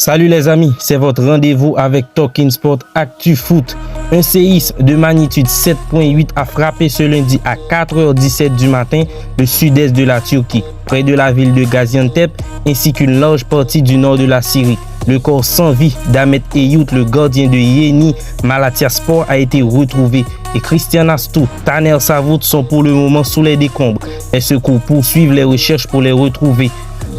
Salut les amis, c'est votre rendez-vous avec Talking Sport Actu Foot. Un séisme de magnitude 7.8 a frappé ce lundi à 4h17 du matin le sud-est de la Turquie, près de la ville de Gaziantep, ainsi qu'une large partie du nord de la Syrie. Le corps sans vie d'Ahmet Eyout, le gardien de Yeni Malatyaspor, a été retrouvé et Christian Astou, Taner Savout sont pour le moment sous les décombres. Les secours poursuivent les recherches pour les retrouver.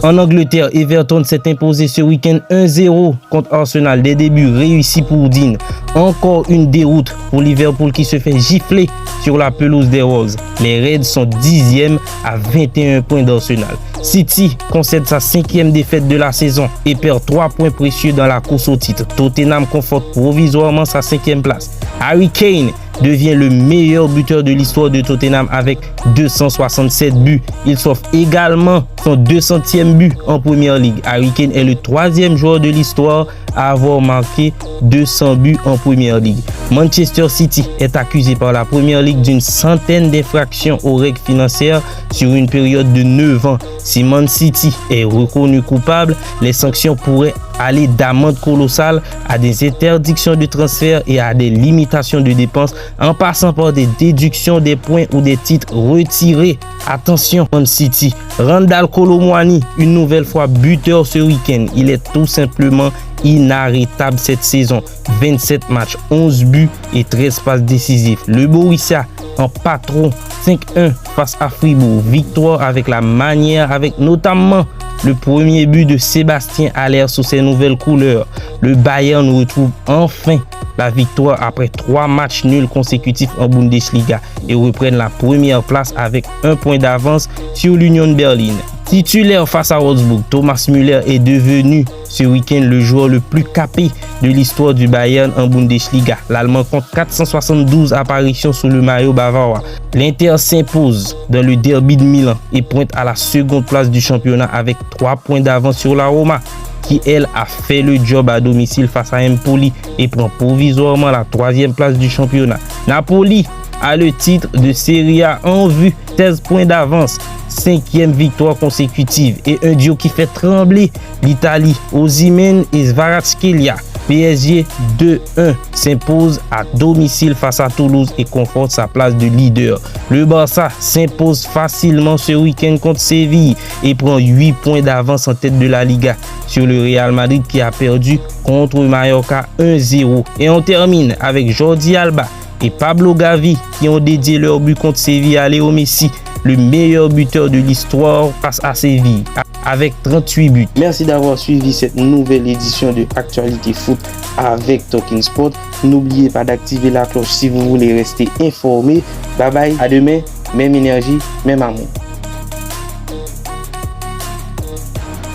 En Angleterre, Everton s'est imposé ce week-end 1-0 contre Arsenal. Des débuts réussis pour Dean. Encore une déroute pour Liverpool qui se fait gifler sur la pelouse des Wolves. Les Reds sont 10e à 21 points d'Arsenal. City concède sa 5e défaite de la saison et perd 3 points précieux dans la course au titre. Tottenham conforte provisoirement sa 5e place. Harry Kane devient le meilleur buteur de l'histoire de Tottenham avec 267 buts. Il s'offre également son 200e but en Première Ligue. Harry Kane est le 3e joueur de l'histoire à avoir marqué 200 buts en Première Ligue. Manchester City est accusé par la Première Ligue d'une centaine d'infractions aux règles financières sur une période de 9 ans. Si Man City est reconnu coupable, les sanctions pourraient aller d'amendes colossales à des interdictions de transfert et à des limitations de dépenses, en passant par des déductions des points ou des titres retirés. Attention, Man City. Randal Kolo Muani, une nouvelle fois buteur ce week-end. Il est tout simplement inarrêtable cette saison. 27 matchs, 11 buts et 13 passes décisives. Le Borussia en patron 5-1 face à Fribourg. Victoire avec la manière, avec notamment le premier but de Sébastien Haller sous ses nouvelles couleurs. Le Bayern retrouve enfin la victoire après 3 matchs nuls consécutifs en Bundesliga et reprennent la première place avec 1 point d'avance sur l'Union Berlin. Titulaire face à Wolfsburg, Thomas Müller est devenu ce week-end le joueur le plus capé de l'histoire du Bayern en Bundesliga. L'Allemand compte 472 apparitions sous le maillot bavarois. L'Inter s'impose dans le derby de Milan et pointe à la seconde place du championnat avec 3 points d'avance sur la Roma, qui elle a fait le job à domicile face à Empoli et prend provisoirement la 3e place du championnat. Napoli a le titre de Serie A en vue, 16 points d'avance, 5e victoire consécutive et un duo qui fait trembler l'Italie. Osimhen et Kvaratskhelia. PSG 2-1 s'impose à domicile face à Toulouse et conforte sa place de leader. Le Barça s'impose facilement ce week-end contre Séville et prend 8 points d'avance en tête de la Liga sur le Real Madrid qui a perdu contre Mallorca 1-0. Et on termine avec Jordi Alba et Pablo Gavi qui ont dédié leur but contre Séville à Léo Messi, le meilleur buteur de l'histoire face à Séville, avec 38 buts. Merci d'avoir suivi cette nouvelle édition de Actualité Foot avec Talking Sport. N'oubliez pas d'activer la cloche si vous voulez rester informé. Bye bye, à demain, même énergie, même amour.